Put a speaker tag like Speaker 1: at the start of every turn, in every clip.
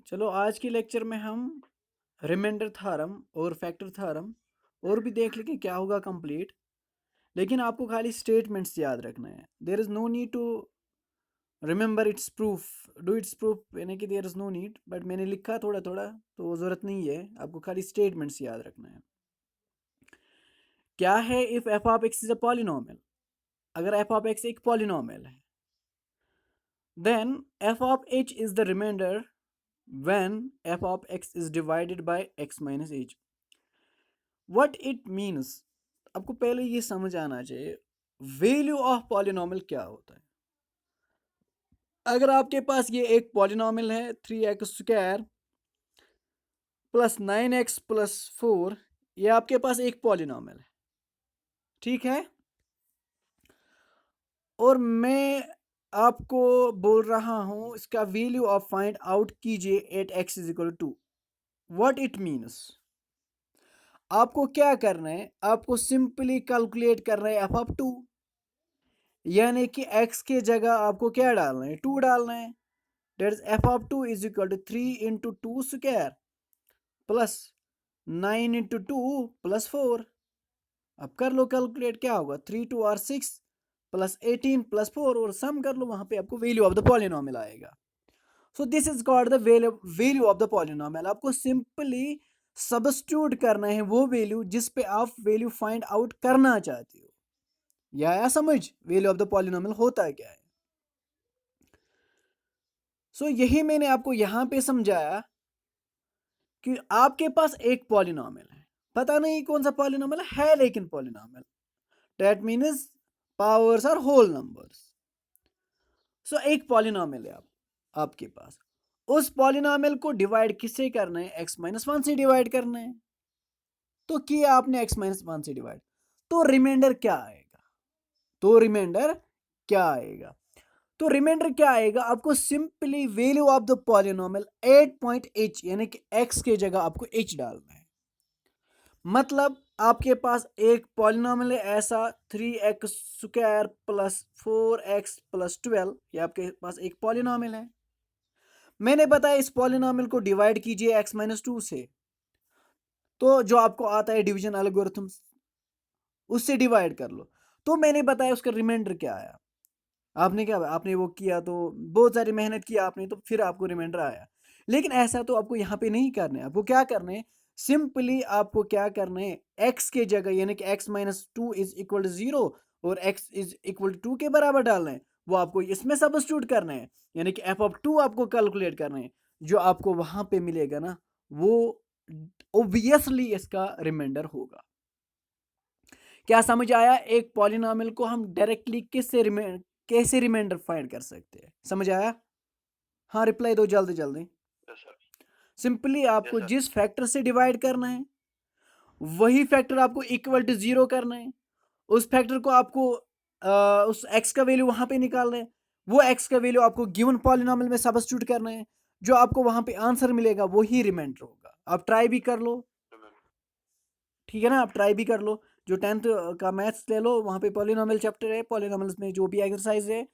Speaker 1: चलो आज के लेक्चर में हम रिमाइंडर थ्योरम और फैक्टर थ्योरम और भी देख लेंगे क्या होगा कंप्लीट। लेकिन आपको खाली स्टेटमेंट्स याद रखना है। There is no need to remember its proof, do its proof, यानी कि there is no need, but मैंने लिखा थोड़ा थोड़ा तो ज़रूरत नहीं है। आपको खाली स्टेटमेंट्स याद रखना है। क्या है if F of X is a polynomial. अगर एफ ऑफ एक्स एक पॉलिनोमियल है then F of H is the remainder when f of x is divided by x minus h. what it means, आपको पहले ये समझ आना चाहिए value of polynomial क्या होता है। अगर आपके पास ये एक पॉलिनोमियल है 3x² प्लस 9x प्लस 4, ये आपके पास एक पॉलिनोमियल है, ठीक है। और मैं आपको बोल रहा हूं इसका वैल्यू ऑफ फाइंड आउट कीजिए at x is equal to. What it means, आपको क्या करना है, आपको सिंपली कैलकुलेट करना है एफ ऑफ 2, यानी कि x के जगह आपको क्या डालना है, 2 डालना है। That is f of 2 is equal to 3 into 2 square plus 9 into 2 plus 4। अब कर लो कैलकुलेट, क्या होगा 3 2 आर 6 प्लस 18 प्लस 4 और सम कर लो, वहां पे आपको वैल्यू ऑफ द पॉलिनोमियल आएगा। So this is called the value of the polynomial. आपको सिंपली सब्स्टिट्यूट करना है वो वैल्यू जिस पे आप वैल्यू फाइंड आउट करना चाहते हो। या आया समझ वैल्यू ऑफ द पॉलिनोमियल होता क्या है। सो यही मैंने आपको यहां पे समझाया कि आपके पास एक पॉलिनोमियल है, पता नहीं कौन सा पॉलिनोमियल है लेकिन polynomial, that means powers are whole numbers. So एक पॉलिनोमियल है आपके पास, उस पॉलिनोमियल को डिवाइड किससे करना है, x माइनस 1 से डिवाइड करना है। तो किया आपने x माइनस 1 से डिवाइड, तो रिमाइंडर क्या आएगा, तो रिमाइंडर क्या आएगा, तो रिमाइंडर क्या आएगा, आपको simply value of the polynomial 8.h यानी कि x के जगह आपको h डालना है। मतलब आपके पास एक पॉलिनोमियल है ऐसा 3x² प्लस 4x प्लस 12, ये आपके पास एक पॉलिनोमियल है। मैंने बताया इस पॉलिनोमियल को डिवाइड कीजिए x माइनस 2 से, तो जो आपको आता है डिवीजन एल्गोरिथम उससे डिवाइड कर लो। तो मैंने बताया उसका रिमाइंडर क्या आया, आपने क्या, आपने वो किया तो बहुत सारी मेहनत की आपने, तो फिर आपको रिमाइंडर आया। लेकिन ऐसा तो आपको यहाँ पे नहीं करना है। आपको क्या करना है, सिंपली आपको क्या करना है, x के जगह यानी कि x minus 2 is equal to 0 और x इज इक्वल टू 2 के बराबर डालना है, वो आपको इसमें सब्स्टिट्यूट करना है, यानी कि f ऑफ 2 आपको कैलकुलेट करना है। जो आपको वहां पे मिलेगा ना वो ओब्वियसली इसका रिमाइंडर होगा। क्या समझ आया, एक पॉलिनोमियल को हम डायरेक्टली कैसे रिमाइंडर फाइंड कर सकते हैं, समझ आया। हाँ रिप्लाई दो जल्दी जल्दी। सिंपली आपको जिस फैक्टर से डिवाइड करना है वही फैक्टर आपको इक्वल टू 0 करना है। उस फैक्टर को आपको उस x का वैल्यू वहां पे निकालना है, वो x का वैल्यू आपको गिवन पॉलिनोमियल में सब्स्टिट्यूट करना है, जो आपको वहां पे आंसर मिलेगा वही रिमाइंडर होगा। आप ट्राई भी कर लो, ठीक है ना, आप ट्राई भी कर लो। जो 10th का मैथ्स ले लो, वहाँ पे पॉलिनोमियल चैप्टर है, पॉलिनोमियल्स में जो भी एक्सरसाइज है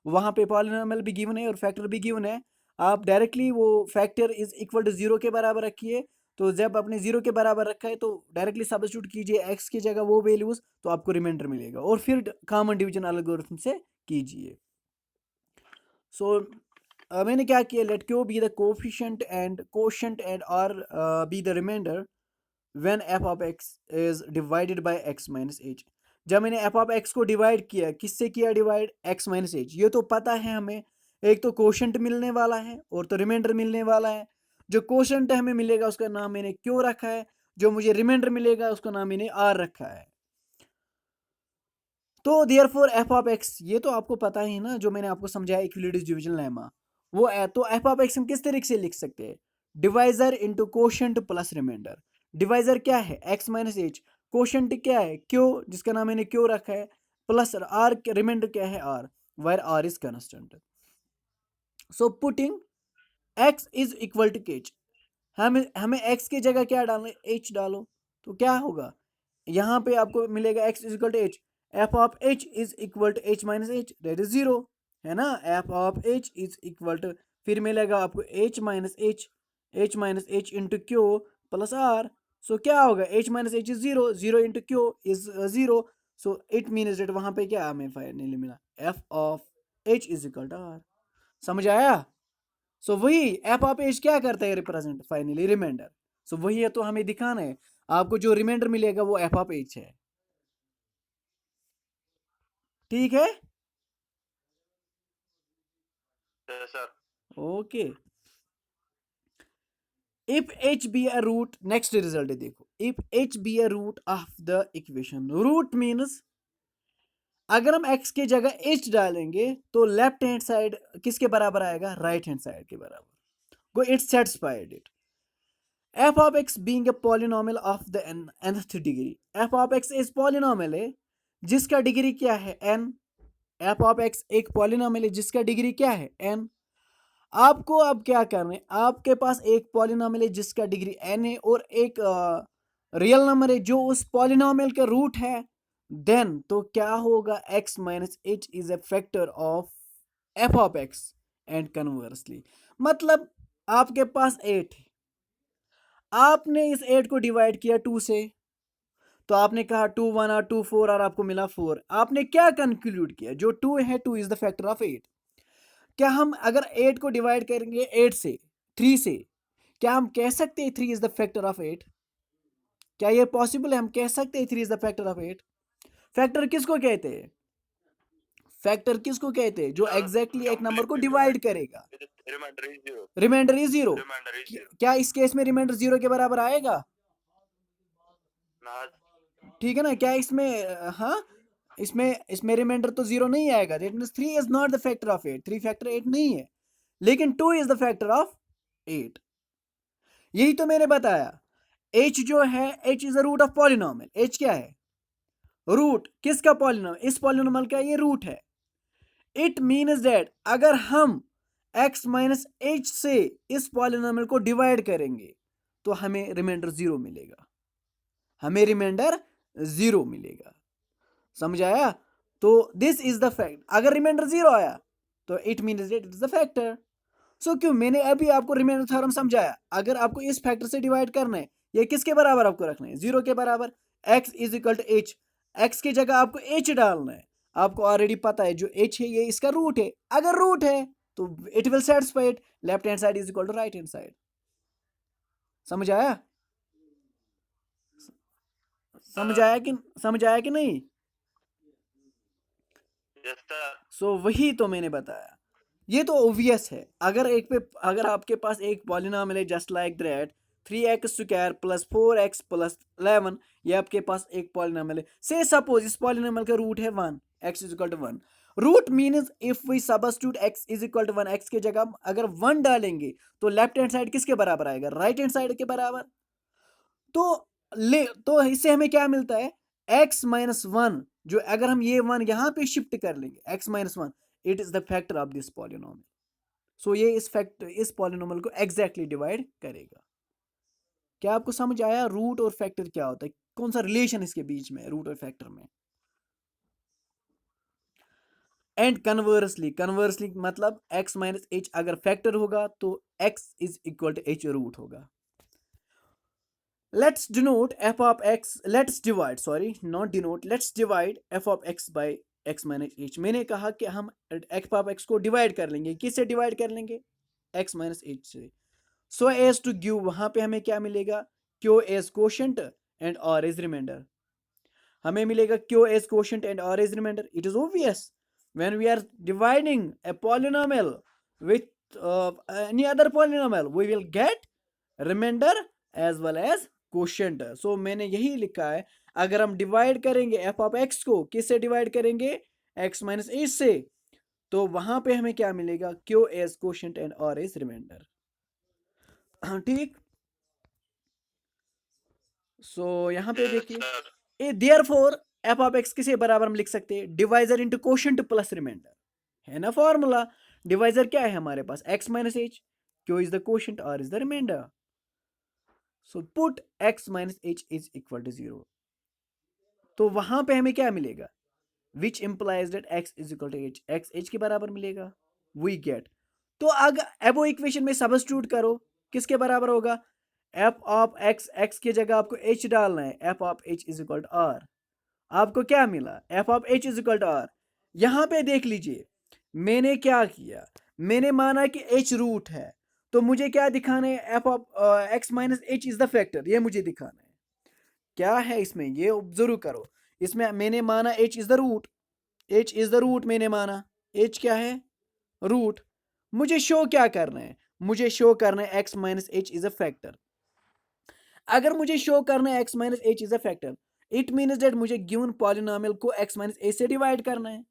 Speaker 1: वहाँ पे पॉलिनोमियल भी गिवन है और फैक्टर भी गिवन है। आप डायरेक्टली वो फैक्टर इज इक्वल टू 0 के बराबर रखिए। तो जब आपने 0 के बराबर रखा है तो डायरेक्टली सब्स्टिट्यूट कीजिए x की जगह वो वैल्यूज, तो आपको रिमाइंडर मिलेगा और फिर कॉमन डिवीजन एल्गोरिथम से कीजिए। सो मैंने क्या किया, let q be the coefficient and quotient and r be the remainder when f of x is divided by x minus h। जब मैंने f of x को डिवाइड किया, किससे किया डिवाइड, x minus h, ये तो पता है हमें, एक तो कोशेंट मिलने वाला है और तो रिमाइंडर मिलने वाला है। जो कोशेंट हमें मिलेगा उसका नाम मैंने क्यों रखा है, जो मुझे रिमाइंडर मिलेगा उसका नाम मैंने r रखा है। तो देयरफॉर f ऑफ x, ये तो आपको पता ही ना, जो मैंने आपको समझाया इक्विलिब्रियम डिवीजन लेमा, वो है। तो f ऑफ x हम किस तरीके से लिख सकते हैं, divisor into quotient plus remainder. Divisor क्या है x माइनस एच, कोशेंट क्या है q जिसका नाम मैंने q रखा है, प्लस r, रिमाइंडर क्या है r, where r is constant. So putting x is equal to h, हमें x की जगह क्या डालना है, h डालो। तो क्या होगा, यहाँ पे आपको मिलेगा x is equal to h, F of h is equal to h minus h, that is 0, है ना। F of h is equal to, फिर मिलेगा आपको h minus h, h minus H into Q plus R. So क्या होगा, h minus H is zero, zero into Q is zero. So it means that वहां पे क्या हमें finally मिला, f of h is equal to r. समझ आया? सो वही f ऑफ h क्या करता है, रिप्रेजेंट फाइनली रिमाइंडर. सो वही है, तो हमें दिखाना है आपको जो रिमाइंडर मिलेगा वो f ऑफ h है. ठीक है,
Speaker 2: sir.
Speaker 1: Okay. if h be a root, next result है देखो, if h be a root of the equation, root means अगर हम x के जगह h डालेंगे तो लेफ्ट हैंड साइड किसके बराबर आएगा, राइट हैंड साइड के बराबर. Go it satisfied it. f of x being a polynomial of the nth degree, f of x is polynomial है जिसका डिग्री क्या है, n. f of x एक polynomial है जिसका डिग्री क्या है, n. आपको अब क्या करना है, आपके पास एक पॉलिनोमियल है जिसका डिग्री n है और एक रियल नंबर है जो उस पॉलिनोमियल का रूट है. देन तो क्या होगा, x minus H is a factor of f of x and conversely. मतलब आपके पास 8 है, आपने इस 8 को डिवाइड किया 2 से, तो आपने कहा 2 1 और 2 4 और आपको मिला 4. आपने क्या कंक्लूड किया, जो 2 है 2 इज द फैक्टर ऑफ 8. क्या हम अगर 8 को डिवाइड करेंगे 8 से, 3 से, क्या हम कह सकते हैं 3 इज द फैक्टर ऑफ 8? क्या ये पॉसिबल है, हम कह सकते हैं 3 is the factor of 8? Factor किसको कहते हैं, फैक्टर किसको कहते हैं, जो एग्जैक्टली एक नंबर को डिवाइड करेगा. Remainder is zero. क्या इस केस में रिमाइंडर जीरो के बराबर आएगा, ठीक है ना? क्या इसमें हाँ, इसमें रिमाइंडर तो जीरो नहीं आएगा. That means 3 is not the factor of 8. 3 factor 8 नहीं है, लेकिन 2 इज द फैक्टर ऑफ 8. यही तो मैंने बताया. h जो है, h is a root of polynomial. h क्या है, रूट किसका, पॉलिनोमियल, इस पॉलिनोमियल का ये रूट है. इट मीन्स दैट अगर हम x माइनस एच से इस पॉलिनोमियल को डिवाइड करेंगे तो हमें रिमाइंडर जीरो मिलेगा, हमें रिमाइंडर जीरो मिलेगा. समझ आया? तो दिस इज द फैक्ट. अगर रिमाइंडर जीरो आया तो it means that it is the factor. So क्यों, मैंने अभी आपको रिमाइंडर थ्योरम समझाया. अगर आपको इस फैक्टर से डिवाइड करना है, ये किसके बराबर आपको रखना है, जीरो के बराबर. x is equal to h, x की जगह आपको h डालना है. आपको ऑलरेडी पता है जो h है ये इसका रूट है. अगर रूट है तो it will satisfy it. Left hand side is equal to right hand side. समझ आया? समझ आया कि नहीं? सो वही तो मैंने बताया. ये तो ओवियस है. अगर आपके पास एक पॉलिनोमियल है just like that 3x square plus 4x plus 11, ये आपके पास एक पॉलिनोमियल है. से सपोज इस पॉलिनोमियल का रूट है 1, x is equal to 1. Root means if we substitute x is equal to 1, x के जगह अगर 1 डालेंगे तो लेफ्ट हैंड साइड किसके बराबर आएगा, राइट हैंड साइड के बराबर. तो इससे हमें क्या मिलता है, x माइनस वन. जो अगर हम ये 1 यहां पे शिफ्ट कर लेंगे, x minus one, it is the factor of this polynomial. So ये इस पॉलिनोमियल को एग्जैक्टली डिवाइड करेगा. क्या आपको समझ आया रूट और फैक्टर क्या होता है, कौन सा रिलेशन इसके बीच में, रूट और फैक्टर में? एंड कन्वर्सली मतलब x माइनस एच अगर फैक्टर होगा तो x is equal to h root होगा. let's denote f of x, let's divide, sorry not denote, let's divide f of x by x minus h. मैंने कहा कि हम f of x को divide कर लेंगे, किससे डिवाइड कर लेंगे, x minus h से. सो एज टू गिव, वहां पे हमें क्या मिलेगा, q as quotient and r as remainder. हमें मिलेगा q as quotient and r as remainder. It is obvious when we are dividing a polynomial with any other polynomial we will get remainder as well as quotient. सो मैंने यही लिखा है, अगर हम divide करेंगे f of x को, किससे divide करेंगे, x माइनस एच से, तो वहां पे हमें क्या मिलेगा, q as quotient and r as remainder. ठीक. सो यहाँ पे देखिए, देयरफॉर एफ ऑफ एक्स किसे बराबर हम लिख सकते हैं, divisor into quotient plus remainder, है ना फॉर्मूला. डिवाइजर क्या है हमारे पास, x minus h, q is the quotient, r is the remainder. So put x minus H is equal to 0. तो वहां पे हमें क्या मिलेगा, which implies that x is equal to h, x h के बराबर मिलेगा. We get. तो अगर एबो इक्वेशन में सब्स्टिट्यूट करो, किसके बराबर होगा? एफ ऑफ एक्स, एक्स की जगह आपको एच डालना है, f of h is equal to r. आपको क्या मिला? F of h is equal to r. यहां पे देख लीजिए, मैंने क्या किया, मैंने माना कि एच रूट है, तो मुझे क्या दिखाना है? F of x minus H is the factor, ये मुझे दिखाना है। क्या है इसमें, ये जरूर करो। इसमें मैंने माना h is the root, h is the root मैंने माना, एच क्या है? रूट। मुझे शो क्या करना है? मुझे शो करना है x minus H is a factor. अगर मुझे शो करना है x minus H is a factor, it means that मुझे गिवन पॉलिनोमियल को एक्स माइनस एच से डिवाइड करना है।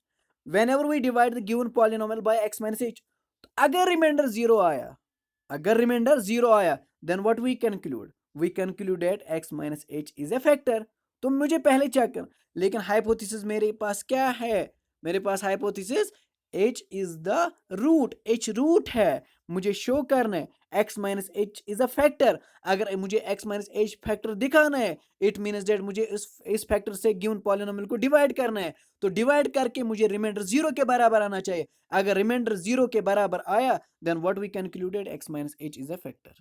Speaker 1: whenever we divide the given polynomial by x minus h, तो अगर रिमाइंडर जीरो आया, अगर रिमाइंडर जीरो आया, then what we conclude that x minus h is a factor। तो मुझे पहले चेक कर, लेकिन हाइपोथेसिस मेरे पास क्या है? मेरे पास hypothesis h is the root, h root है। मुझे शो करना है x minus H is a factor. अगर मुझे x माइनस एच फैक्टर दिखाना है, इट मीन्स दैट मुझे इस फैक्टर से गिवन पॉलिनोमियल को डिवाइड करना है। तो डिवाइड करके मुझे रिमाइंडर जीरो के बराबर आना चाहिए। अगर रिमाइंडर जीरो के बराबर आया, then what we concluded, x minus H is a factor.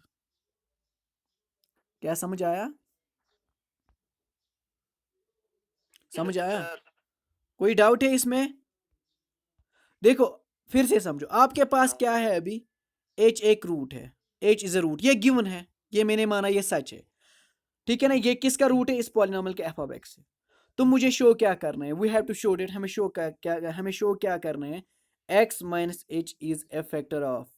Speaker 1: क्या समझ आया? समझ
Speaker 2: यस
Speaker 1: आया?
Speaker 2: सर।
Speaker 1: कोई डाउट है इसमें? देखो, फिर से समझो, आपके पास
Speaker 2: हाँ।
Speaker 1: क्या है अभी? h एक रूट है, h इज अ रूट, ये गिवन है, ये मैंने माना ये सच है, ठीक है ना? ये किसका रूट है? इस पॉलिनोमियल के एफ ऑफ एक्स से। तो मुझे शो क्या करना है? We have to show it, हमें शो क्या करना है? x minus H is a factor of,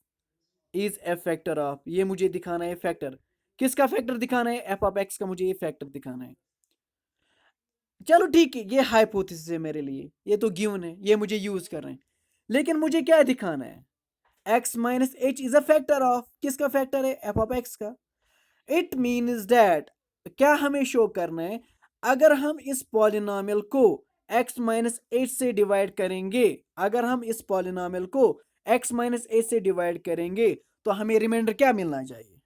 Speaker 1: is a factor of, ये मुझे दिखाना है फैक्टर। किसका फैक्टर दिखाना है? एफ ऑफ एक्स का मुझे ये फैक्टर दिखाना है। चलो ठीक है, ये हाइपोथेसिस है मेरे लिए, ये तो गिवन है, ये मुझे यूज कर रहे हैं। लेकिन मुझे क्या दिखाना है? x minus H is a factor of, किसका फैक्टर है? एफ ऑफ एक्स का। इट मीन्स दैट, क्या हमें शो करना है? अगर हम इस पॉलिनोमियल को x माइनस एच से डिवाइड करेंगे, अगर हम इस पॉलिनोमियल को x माइनस एच से डिवाइड करेंगे, तो हमें रिमाइंडर क्या मिलना चाहिए?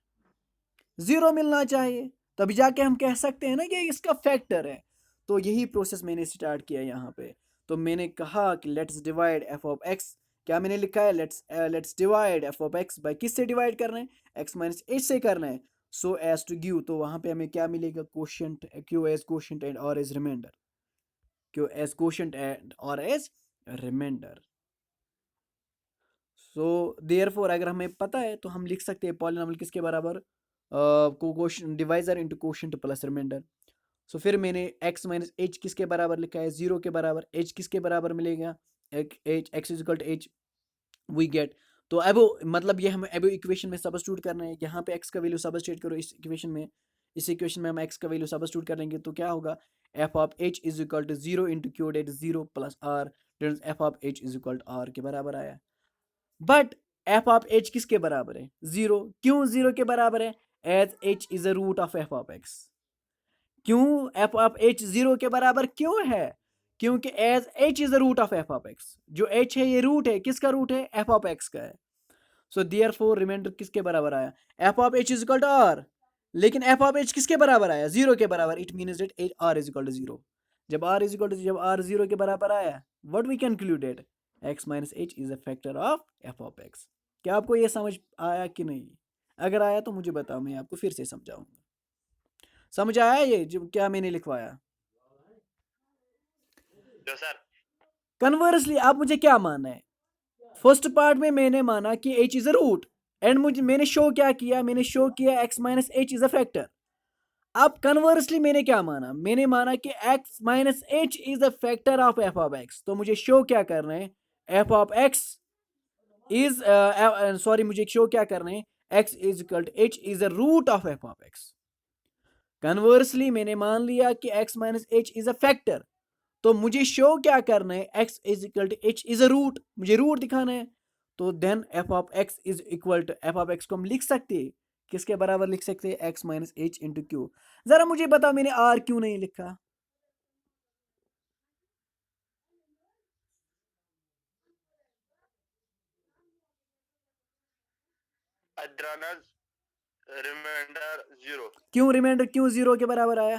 Speaker 1: जीरो मिलना चाहिए। तभी जाके हम कह सकते हैं ना कि इसका फैक्टर है। तो यही प्रोसेस मैंने स्टार्ट किया यहाँ पे। तो मैंने कहा कि let's divide f of x, क्या मैंने लिखा है? Let's divide f of x by किस से डिवाइड करना है? एक्स माइनस एच से करना है, सो एज टू गिव। तो वहां पे हमें क्या मिलेगा? Quotient, q as quotient and r as remainder, q as quotient and r as remainder. So therefore अगर हमें पता है तो हम लिख सकते हैं पॉलिनोमियल किसके बराबर? Quotient divisor into quotient plus remainder. So फिर मैंने x माइनस एच किसके बराबर लिखा है? जीरो के बराबर। h किसके बराबर मिलेगा? H, x is equal to h, we get. तो अब मतलब ये हमें अब इक्वेशन में सबस्टिट्यूट करना है। यहाँ पे x का वैल्यू सबस्टिट्यूट करो इस इक्वेशन में, इस इक्वेशन में हम x का वैल्यू सबस्टिट्यूट करेंगे तो क्या होगा? F of h is equal to zero into q that zero plus r, f of h is equal to r के बराबर आया। बट एफ ऑफ एच किसके बराबर है? जीरो। क्यों जीरो के बराबर है? As h is a root of f of x. क्यों एफ ऑफ एच जीरो के बराबर क्यों है? क्योंकि as h is the root of f of x. जो एच है ये रूट है, किसका रूट है? एफ ऑफ एक्स का है। सो देयर फोर रिमाइंडर किसके बराबर आया? F of h is equal to r. लेकिन एफ ऑफ एच किसके बराबर आया? जीरो के बराबर। It means that r is equal to zero. जब आर जीरो के बराबर आया, what we concluded? X minus H is a factor of f of x. क्या आपको ये समझ आया कि नहीं? अगर आया तो मुझे बताओ, मैं आपको फिर से समझाऊंगा। समझ आया ये जो क्या मैंने लिखवाया?
Speaker 2: जो सर।
Speaker 1: कन्वर्सली आप मुझे क्या मानना है? फर्स्ट पार्ट में मैंने माना कि h is a root, and मुझे मैंने शो क्या किया? मैंने शो किया x minus H is a factor. अब कन्वर्सली मैंने क्या माना? मैंने माना कि x minus H is a factor of f of x. तो मुझे शो क्या करना है? F of x is, sorry, मुझे शो क्या करना है? x is equal to h is a root of f of x. Conversely मैंने मान लिया कि x minus H is a factor, तो मुझे शो क्या करना है? x is equal to h is a root, मुझे रूट दिखाना है। तो then F of x is equal to, f of x को हम लिख सकते हैं, किसके बराबर लिख सकते हैं? X minus H into Q. जरा मुझे बताओ, मैंने आर क्यों नहीं लिखा?
Speaker 2: अद्रानस रिमाइंडर जीरो।
Speaker 1: क्यों रिमाइंडर क्यों जीरो के बराबर आया?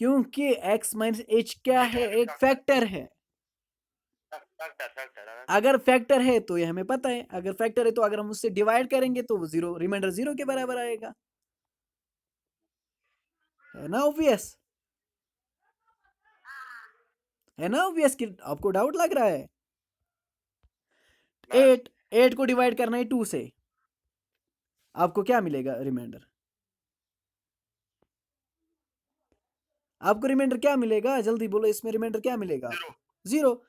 Speaker 1: क्योंकि एक्स माइनस एच क्या है? एक फैक्टर है।
Speaker 2: फैक्टर फैक्टर
Speaker 1: अगर फैक्टर है तो ये हमें पता है, अगर फैक्टर है तो अगर हम उससे डिवाइड करेंगे तो वो जीरो, रिमाइंडर जीरो के बराबर आएगा, है ना ऑब्वियस, है ना ऑब्वियस कि आपको डाउट लग रहा है?
Speaker 2: ना
Speaker 1: 8 को डिवाइड करना है 2 से, आपको क्या मिलेगा रिमाइंडर? आपको रिमाइंडर क्या मिलेगा, जल्दी बोलो, इसमें रिमाइंडर क्या मिलेगा
Speaker 2: जीरो
Speaker 1: आपको? Zero.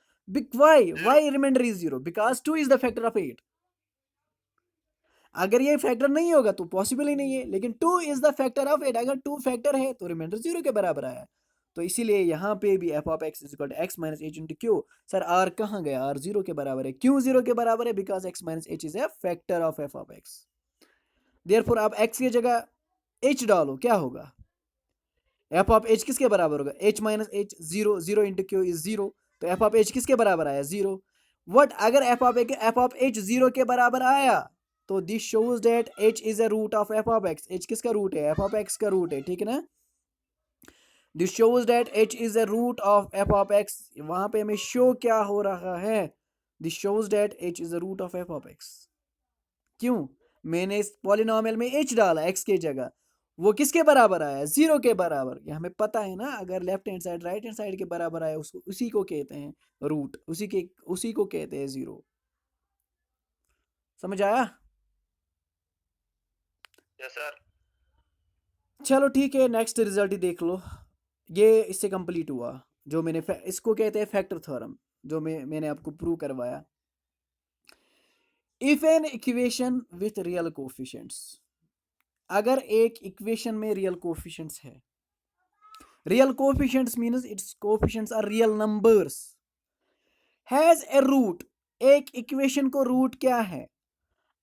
Speaker 1: Why
Speaker 2: zero
Speaker 1: why remainder is zero? Because 2 is the factor of 8। अगर ये फैक्टर नहीं होगा तो पॉसिबल ही नहीं है, लेकिन 2 इज द फैक्टर ऑफ 8, अगर 2 फैक्टर है तो रिमाइंडर जीरो के बराबर आया। तो इसीलिए यहाँ पे भी f of x is equal to x minus H into q. Sir r कहाँ गया? आर जीरो के बराबर है। क्यों जीरो के बराबर है? Because x minus H is a factor of f of x. Therefore आप एक्स की जगह एच डालो, क्या होगा? एफ ऑफ एच किसके बराबर होगा? H minus h, zero, zero into Q is zero, तो एफ ऑफ एच किसके बराबर आया? जीरो। वट अगर एफ ऑफ एच जीरो के बराबर आया तो this shows that h is a root of f of x. H किसका रूट है? एफ ऑफ एक्स का रूट है, ठीक है ना? This shows that h is a root of f of x. वहां पे हमें शो क्या हो रहा है? This shows that h is a root of f of x. क्यों? मैंने इस पॉलिनोमियल में एच डाला एक्स के जगह, वो किसके बराबर आया? जीरो के बराबर। ये हमें पता है ना, अगर left hand side right hand side के बराबर आया उसको उसी को कहते हैं रूट, उसी को कहते हैं जीरो। समझ आया?
Speaker 2: यस सर
Speaker 1: चलो ठीक है, नेक्स्ट रिजल्ट ही देख लो। ये इससे कंप्लीट हुआ, जो मैंने इसको कहते हैं फैक्टर थ्योरम, जो मैंने आपको प्रूव करवाया। If an equation with real coefficients, अगर एक इक्वेशन में रियल कोफिशिएंट्स है, real coefficients means its coefficients are real numbers, has a root, एक इक्वेशन को रूट क्या है?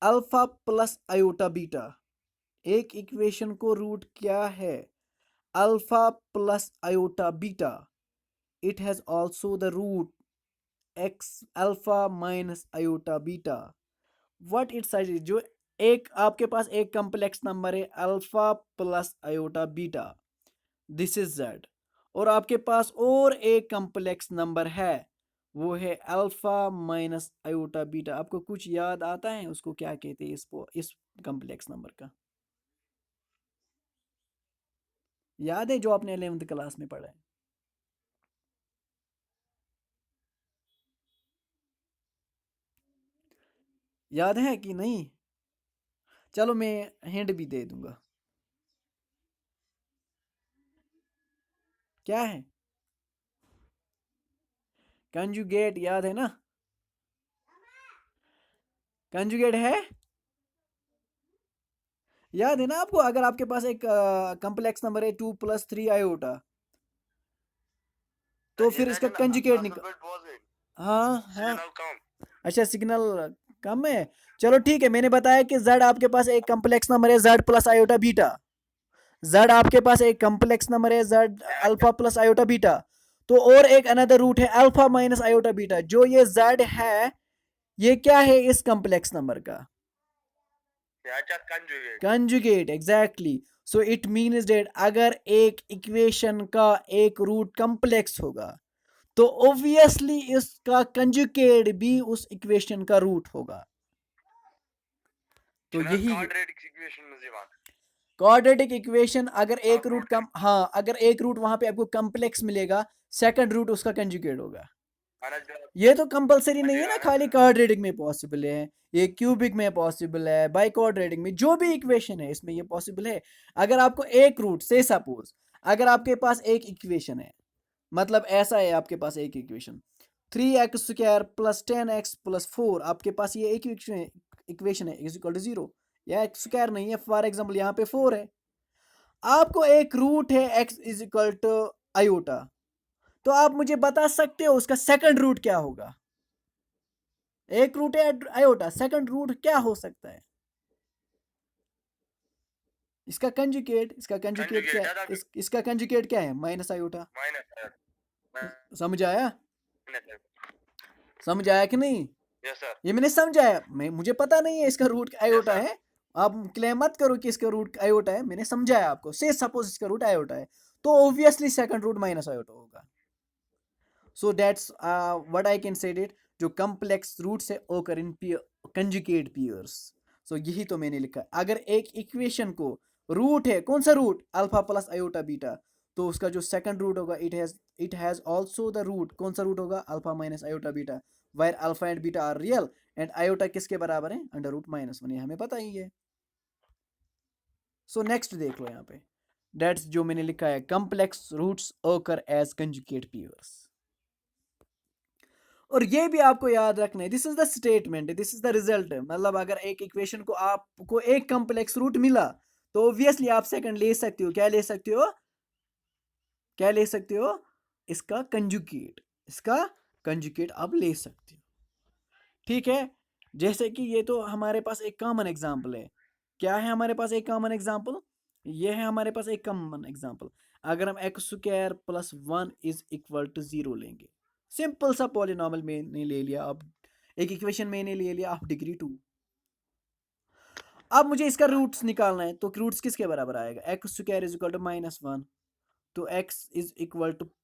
Speaker 1: Alpha plus iota beta. एक इक्वेशन को रूट क्या है? Alpha plus iota beta. It has also the root x alpha minus iota beta. What it says? जो एक आपके पास एक कॉम्प्लेक्स नंबर है alpha plus iota beta, this is z, और आपके पास और एक कॉम्प्लेक्स नंबर है, वो है अल्फा माइनस आयोटा बीटा। आपको कुछ याद आता है उसको क्या कहते हैं, इस कॉम्प्लेक्स नंबर का? याद है जो आपने 11th क्लास में पढ़ा है? याद है कि नहीं? चलो मैं हिंट भी दे दूंगा। क्या है? कंजुगेट, याद है ना? कंजुगेट है, याद है ना आपको? अगर आपके पास एक कॉम्प्लेक्स नंबर है 2 + 3 आयोटा, तो फिर इसका कंजुगेट निकल, हाँ हाँ,
Speaker 2: सिग्नल कम
Speaker 1: अच्छा सिग्नल कम है। चलो ठीक है, मैंने बताया कि z आपके पास एक कॉम्प्लेक्स नंबर है z plus iota beta. z आपके पास एक कॉम्प्लेक्स नंबर है z alpha plus iota beta. तो और एक अनदर रूट है अल्फा माइनस आयोटा बीटा। जो ये z है, ये क्या है इस कॉम्प्लेक्स नंबर का?
Speaker 2: Conjugate
Speaker 1: conjugate, exactly. So it means that अगर एक इक्वेशन का एक रूट कॉम्प्लेक्स होगा तो ऑब्वियसली इसका कंजुगेट भी उस इक्वेशन का रूट होगा। तो यही क्वाड्रेटिक इक्वेशन, अगर एक रूट कम, हाँ, अगर एक रूट वहां पे आपको कॉम्प्लेक्स मिलेगा, सेकंड रूट उसका कंजुगेट होगा। ये तो कंपलसरी नहीं है ना, खाली क्वाड्रेटिक में पॉसिबल है, ये क्यूबिक में पॉसिबल है, बाई क्वाड्रेटिक में, जो भी इक्वेशन है इसमें ये पॉसिबल है। अगर आपको एक रूट से सपोज, अगर आपके पास एक इक्वेशन है, मतलब ऐसा है आपके पास एक इक्वेशन 3x² + 10x + 4, आपके पास ये एक इक्वेशन है इज इक्वल टू 0, या एक्स स्क्वायर नहीं है, फॉर एग्जाम्पल यहाँ पे 4 है, आपको एक रूट है x is equal to iota, तो आप मुझे बता सकते हो उसका सेकंड रूट क्या होगा? एक रूट है आयोटा, सेकंड रूट क्या हो सकता है? इसका कंजुगेट, इसका कंजुगेट क्या है? इसका कंजुगेट क्या है? Minus iota. समझ आया? समझ आया कि नहीं?
Speaker 2: यस सर
Speaker 1: ये मैंने समझाया, मुझे पता नहीं है इसका रूट आयोटा है, आप क्लेम मत करो कि इसका रूट आयोटा है, मैंने समझाया आपको। से सपोज इसका रूट आयोटा है, तो obviously second root minus iota होगा। So that's what I can say it, जो कम्प्लेक्स रूट्स है ओकर इन कंजुगेट पेयर्स। सो यही तो मैंने लिखा। अगर एक इक्वेशन को रूट है, कौन सा root, alpha plus iota beta, तो उसका जो सेकंड रूट होगा it has also the root, कौन सा रूट होगा, alpha minus iota beta, where alpha and beta are real and iota किसके बराबर है, अंडर रूट -1, ये हमें पता ही है। सो नेक्स्ट देख लो यहाँ पे, दैट्स जो मैंने लिखा है, complex roots occur as conjugate pairs. और ये भी आपको याद रखना है, this is the statement, this is the result. मतलब अगर एक इक्वेशन को आपको एक कम्प्लेक्स रूट मिला तो ऑब्वियसली आप सेकंड ले सकते हो, क्या ले सकते हो, क्या ले सकते हो, इसका कंजुगेट, इसका कंजुगेट आप ले सकते हो। ठीक है, जैसे कि ये तो हमारे पास एक कॉमन एग्जांपल है। क्या है हमारे पास एक कॉमन एग्जांपल, ये है हमारे पास एक कॉमन एग्जांपल। अगर हम x² + 1 = 0 लेंगे, सिंपल सा पॉलिनॉमियल मैंने ले लिया, अब एक इक्वेशन मैंने ले लिया ऑफ डिग्री 2। अब मुझे इसका रूट्स निकालना है, तो रूट्स किसके बराबर आएगा, x² = -1, तो x =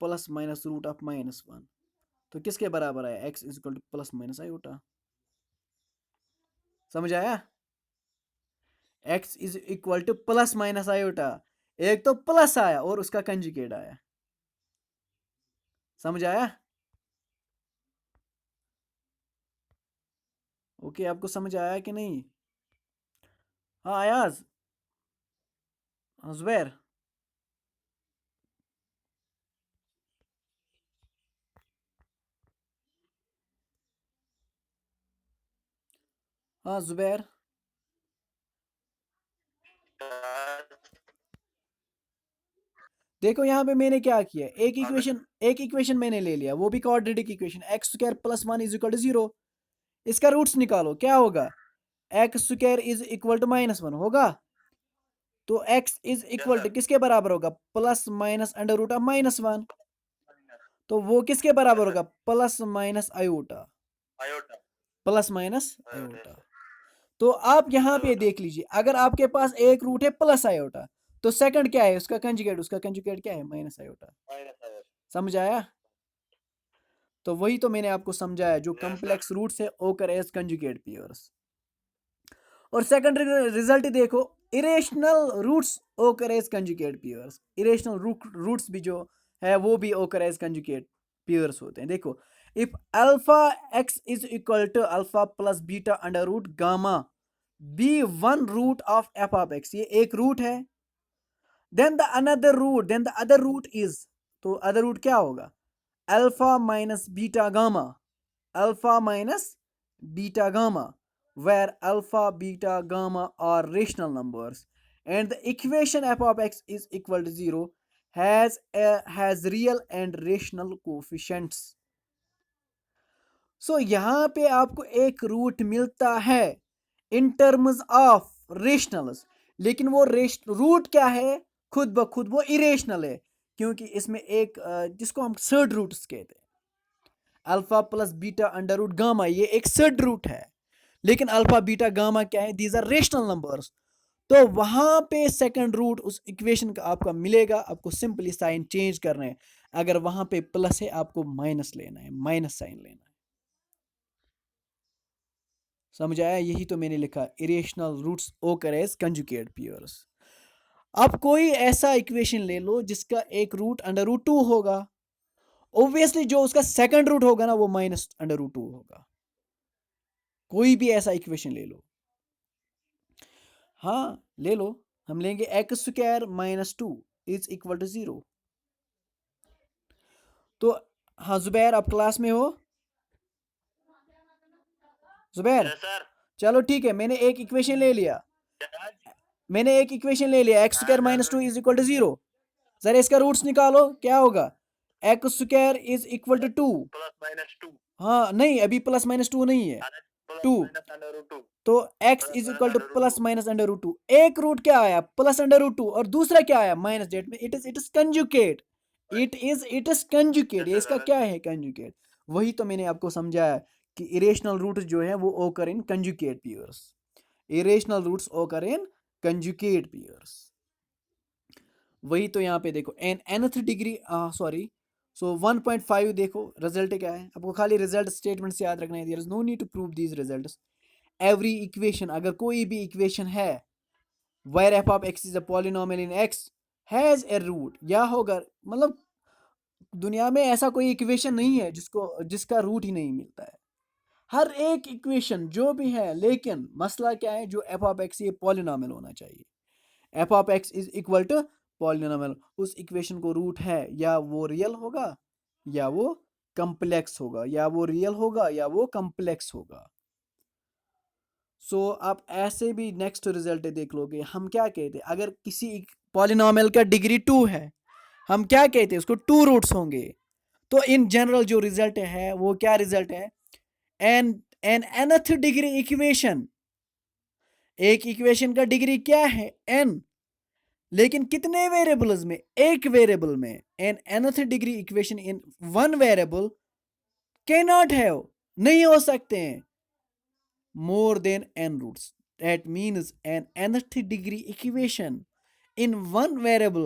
Speaker 1: ±√(-1), तो किसके बराबर आया, x = ±i। समझ आया, x = ±i, एक तो प्लस आया और उसका कंजुगेट आया। समझ आया, ओके, आपको समझ आया कि नहीं। हाँ अयाज, हाँ जुबैर, हाँ जुबैर, देखो यहाँ पे मैंने क्या किया, एक इक्वेशन मैंने ले लिया, वो भी क्वाड्रेटिक इक्वेशन, x² + 1 = 0। इसका रूट्स निकालो, क्या होगा, x² = -1 होगा, तो x किसके बराबर होगा, ±√(-1), तो वो किसके बराबर होगा, plus minus iota, plus minus iota. तो आप यहाँ पे देख लीजिए, अगर आपके पास एक रूट है प्लस आयोटा, तो सेकंड क्या है, उसका कंजुगेट क्या है, माइनस आयोटा। समझ आया, तो वही तो मैंने आपको समझाया, जो कम्प्लेक्स रूट्स है ओकर एज कंजुगेट पेयर्स। और सेकंड रिजल्ट देखो, irrational roots occur as conjugate pairs, irrational roots भी जो है वो भी ओकर एज कंजुगेट पेयर्स होते हैं। देखो, if alpha x = alpha plus beta under root gamma b one root of f(x), ये एक रूट है, then the other root is, तो अदर रूट क्या होगा, alpha minus beta gamma, alpha minus beta gamma, where alpha, beta, gamma are rational numbers and the equation f(x) is equal to 0 has real and rational coefficients। सो यहाँ पे आपको एक root मिलता है in terms of rationals, लेकिन वो root क्या है, खुद ब खुद वो इरेशनल है, क्योंकि इसमें एक जिसको हम सर्ड रूट्स कहते हैं, alpha plus beta under root gamma, ये एक सर्ड रूट है, लेकिन अल्फा बीटा गामा क्या है, दीज आर रेशनल नंबर्स। तो वहां पे सेकंड रूट उस इक्वेशन का आपका मिलेगा, आपको सिंपली साइन चेंज करना है, अगर वहां पे प्लस है आपको माइनस लेना है, माइनस साइन लेना है। समझ आया, यही तो मैंने लिखा, irrational roots occur as conjugate pairs. अब कोई ऐसा इक्वेशन ले लो जिसका एक रूट अंडर रूट 2 होगा, ऑब्वियसली जो उसका सेकंड रूट होगा ना वो माइनस अंडर रूट 2 होगा। कोई भी ऐसा इक्वेशन ले लो, हाँ ले लो, हम लेंगे x² - 2 = 0। तो हाँ जुबैर, आप क्लास में हो, जुबैर,
Speaker 2: यस सर।
Speaker 1: चलो ठीक है, मैंने एक इक्वेशन ले लिया, x² - 2 = 0। जरा इसका रूट्स निकालो, क्या होगा, x² = 2,
Speaker 2: +-2,
Speaker 1: हाँ नहीं, अभी प्लस माइनस 2 नहीं है, 2,
Speaker 2: +-√2,
Speaker 1: तो x = +-√2, एक रूट क्या आया, +√2, और दूसरा क्या आया, माइनस, डेट में इट इज कंजुगेट, ये इसका क्या है, कंजुगेट। वही तो मैंने आपको समझाया कि इरेशनल रूट्स जो है वो occur in conjugate pairs, irrational roots occur in conjugate pairs. वही तो यहाँ पे देखो, n nth degree, sorry so 1.5 देखो रिजल्ट क्या है, आपको खाली रिजल्ट स्टेटमेंट से याद रखना है, there is no need to prove these results. Every equation, अगर कोई भी इक्वेशन है where f of x is a polynomial in x has a root, या होगा मतलब दुनिया में ऐसा कोई इक्वेशन नहीं है जिसका रूट ही नहीं मिलता है, हर एक इक्वेशन जो भी है, लेकिन मसला क्या है, जो f of x ये पॉलिनॉमियल होना चाहिए, f of x is equal to polynomial, उस इक्वेशन को रूट है, या वो रियल होगा या वो कम्प्लेक्स होगा, या वो रियल होगा या वो कम्प्लेक्स होगा। सो आप ऐसे भी नेक्स्ट रिजल्ट देख लोगे, हम क्या कहते हैं, अगर किसी पॉलिनॉमियल का डिग्री 2 है, हम क्या कहते हैं, उसको 2 रूट्स होंगे। तो इन जनरल जो रिजल्ट है वो क्या रिजल्ट है, n n nth degree equation, एक इक्वेशन का डिग्री क्या है n, लेकिन कितने वेरिएबल्स में, एक वेरिएबल में, n nth degree equation in one variable can not have, नहीं हो सकते हैं more than n roots. That means an nth degree equation in one variable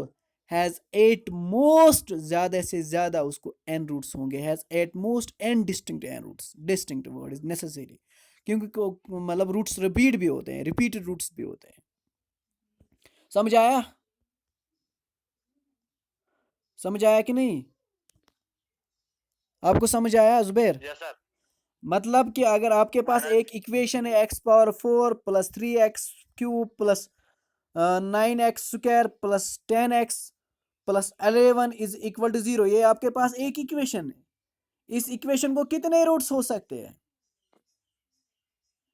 Speaker 1: has at most, ज़्यादा से ज़्यादा उसको n roots होंगे, has at most n distinct n roots, distinct word is necessary, क्योंकि मतलब रूट्स रिपीट भी होते हैं, रिपीटेड रूट्स भी होते हैं। समझ आया, समझ आया कि नहीं, आपको समझ आया जुबैर?
Speaker 2: Yes sir.
Speaker 1: मतलब कि अगर आपके पास एक इक्वेशन है x⁴ plus 3x³ plus 9x² plus 10x plus 11 is equal to 0, ये आपके पास एक इक्वेशन है, इस इक्वेशन को कितने रूट्स हो सकते हैं,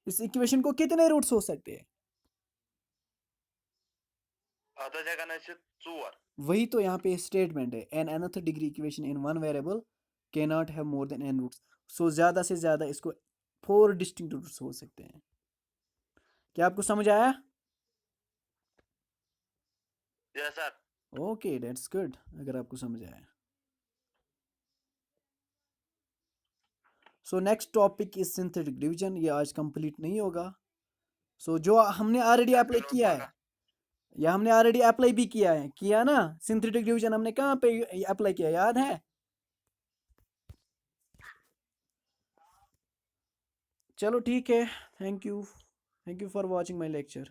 Speaker 1: इस इक्वेशन को कितने रूट्स हो सकते हैं, वही तो यहाँ पे स्टेटमेंट है, an nth degree equation in one variable can not have more than n roots. So ज्यादा से ज्यादा इसको 4 डिस्टिंक्ट रूट्स हो सकते हैं। क्या आपको समझ आया?
Speaker 2: Yes sir.
Speaker 1: Okay that's good, अगर आपको समझ आया। So next topic is synthetic division, ये आज कंप्लीट नहीं होगा। सो जो हमने ऑलरेडी अप्लाई किया है, या हमने ऑलरेडी अप्लाई भी किया ना, सिंथेटिक डिवीजन हमने कहाँ पे अप्लाई किया, याद है? चलो ठीक है, thank you for watching my lecture.